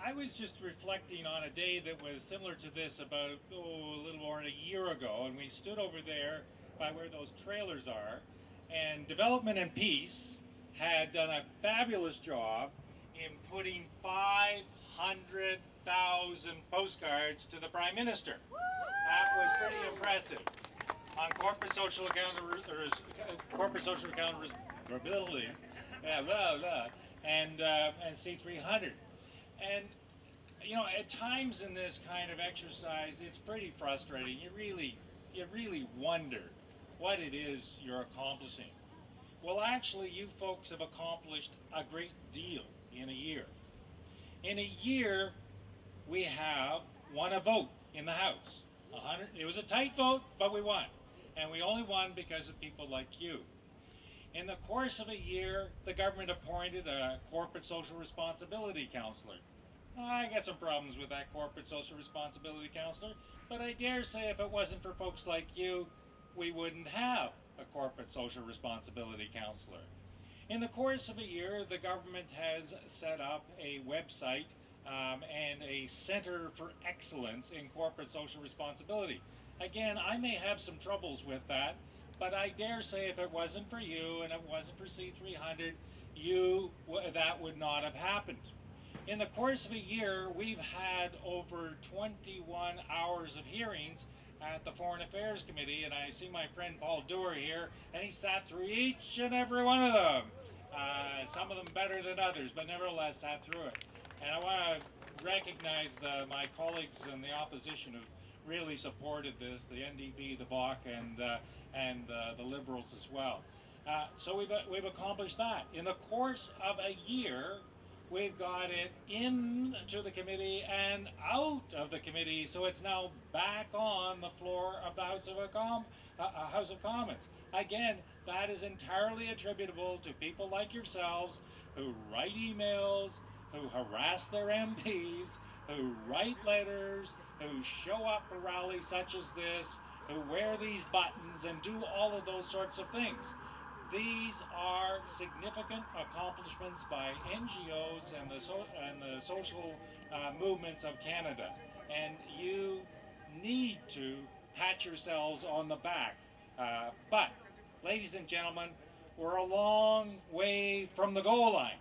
I was just reflecting on a day that was similar to this about, a little more than a year ago, and we stood over there by where those trailers are, and Development and Peace had done a fabulous job in putting 500,000 postcards to the Prime Minister. That was pretty impressive. On corporate social accountability, and C-300. And you know, at times in this kind of exercise, it's pretty frustrating. You really wonder what it is you're accomplishing. Well, actually, you folks have accomplished a great deal in a year. In a year, we have won a vote in the House. It was a tight vote, but we won. And we only won because of people like you. In the course of a year, the government appointed a corporate social responsibility counselor. I got some problems with that corporate social responsibility counselor, but I dare say if it wasn't for folks like you, we wouldn't have a corporate social responsibility counselor. In the course of a year, the government has set up a website and a Center for Excellence in Corporate Social Responsibility. Again, I may have some troubles with that, but I dare say if it wasn't for you and it wasn't for C-300, that would not have happened. In the course of a year, we've had over 21 hours of hearings at the Foreign Affairs Committee, and I see my friend Paul Dewar here, and he sat through each and every one of them. Some of them better than others, but nevertheless sat through it. And I want to recognize my colleagues in the opposition who really supported this, the NDP, the BOC, and the Liberals as well. So we've accomplished that. In the course of a year, we've got it into the committee and out of the committee, so it's now back on the floor of the House of Commons. Again, that is entirely attributable to people like yourselves who write emails, who harass their MPs, who write letters, who show up for rallies such as this, who wear these buttons and do all of those sorts of things. These are significant accomplishments by NGOs and the social movements of Canada. And you need to pat yourselves on the back. But, ladies and gentlemen, we're a long way from the goal line.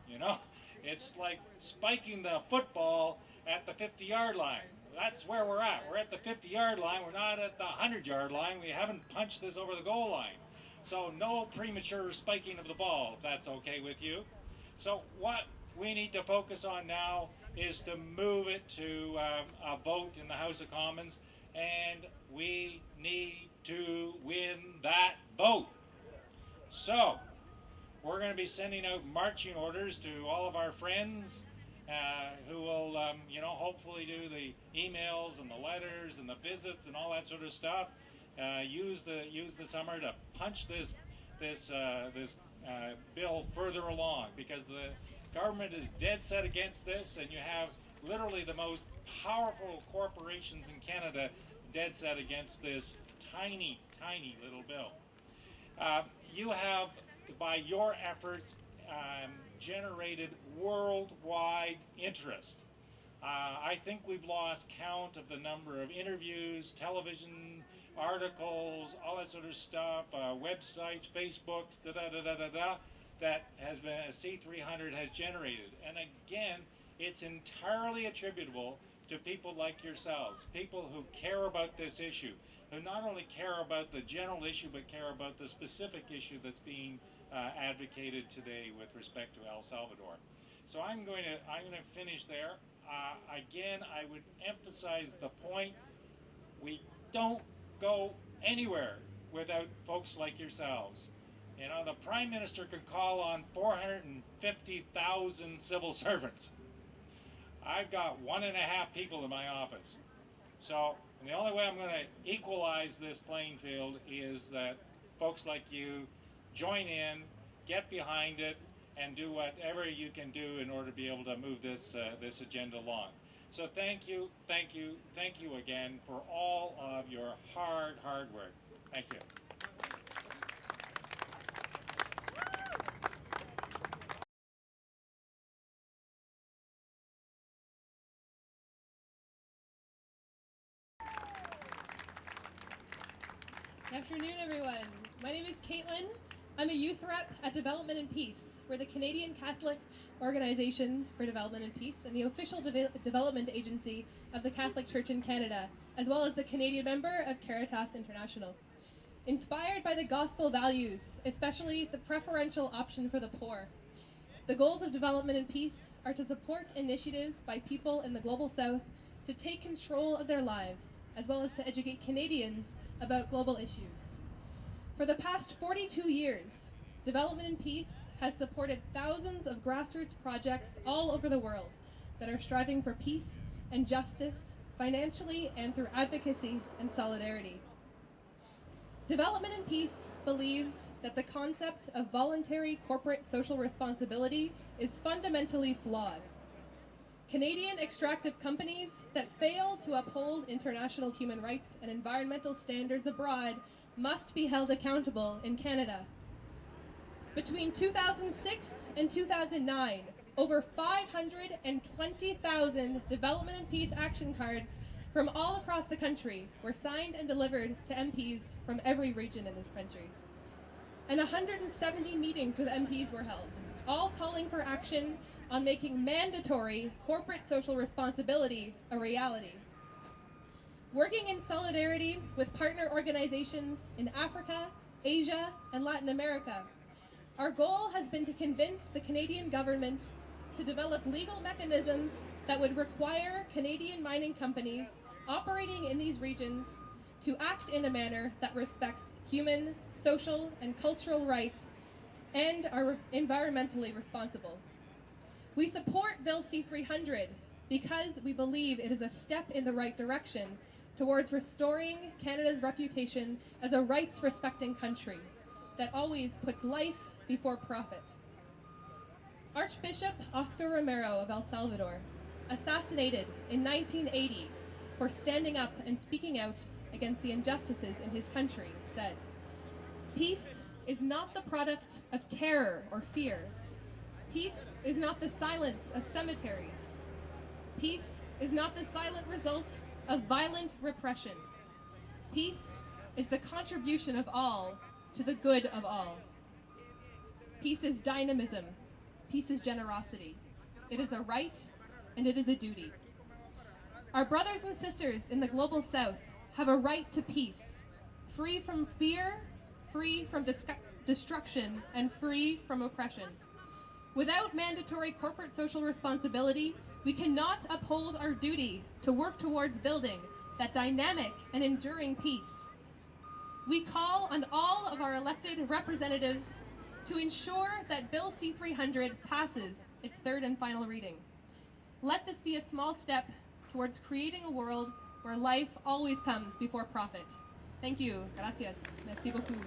You know, it's like spiking the football at the 50-yard line. That's where we're at. We're at the 50-yard line. We're not at the 100-yard line. We haven't punched this over the goal line. So no premature spiking of the ball, if that's okay with you. So what we need to focus on now is to move it to a vote in the House of Commons, and we need to win that vote. So we're going to be sending out marching orders to all of our friends who will, hopefully do the emails and the letters and the visits and all that sort of stuff. Use the summer to punch this bill further along, because the government is dead set against this, and you have literally the most powerful corporations in Canada dead set against this tiny little bill. You have, by your efforts, generated worldwide interest. I think we've lost count of the number of interviews, television articles, all that sort of stuff, websites, Facebooks, that has been C-300 has generated. And again, it's entirely attributable to people like yourselves, people who care about this issue, who not only care about the general issue, but care about the specific issue that's being advocated today with respect to El Salvador. So I'm going to finish there. Again, I would emphasize the point: we don't go anywhere without folks like yourselves. You know, the Prime Minister could call on 450,000 civil servants. I've got 1.5 people in my office. So, and the only way I'm going to equalize this playing field is that folks like you join in, get behind it, and do whatever you can do in order to be able to move this agenda along. So thank you again for all of your hard work. Thank you. Afternoon, everyone. My name is Caitlin. I'm a youth rep at Development&Peace. We're the Canadian Catholic Organization for Development and Peace and the official development agency of the Catholic Church in Canada, as well as the Canadian member of Caritas International. Inspired by the gospel values, especially the preferential option for the poor, the goals of Development and Peace are to support initiatives by people in the Global South to take control of their lives, as well as to educate Canadians about global issues. For the past 42 years, Development and Peace has supported thousands of grassroots projects all over the world that are striving for peace and justice financially and through advocacy and solidarity. Development and Peace believes that the concept of voluntary corporate social responsibility is fundamentally flawed. Canadian extractive companies that fail to uphold international human rights and environmental standards abroad must be held accountable in Canada. Between 2006 and 2009, over 520,000 Development and Peace action cards from all across the country were signed and delivered to MPs from every region in this country. And 170 meetings with MPs were held, all calling for action on making mandatory corporate social responsibility a reality. Working in solidarity with partner organizations in Africa, Asia, and Latin America, our goal has been to convince the Canadian government to develop legal mechanisms that would require Canadian mining companies operating in these regions to act in a manner that respects human, social, and cultural rights and are environmentally responsible. We support Bill C-300 because we believe it is a step in the right direction towards restoring Canada's reputation as a rights-respecting country that always puts life before profit. Archbishop Oscar Romero of El Salvador, assassinated in 1980 for standing up and speaking out against the injustices in his country, said, "Peace is not the product of terror or fear. Peace is not the silence of cemeteries. Peace is not the silent result of violent repression. Peace is the contribution of all to the good of all. Peace is dynamism. Peace is generosity. It is a right and it is a duty. Our brothers and sisters in the Global South have a right to peace, free from fear, free from destruction, and free from oppression. Without mandatory corporate social responsibility, we cannot uphold our duty to work towards building that dynamic and enduring peace. We call on all of our elected representatives to ensure that Bill C-300 passes its third and final reading. Let this be a small step towards creating a world where life always comes before profit. Thank you. Gracias. Merci beaucoup.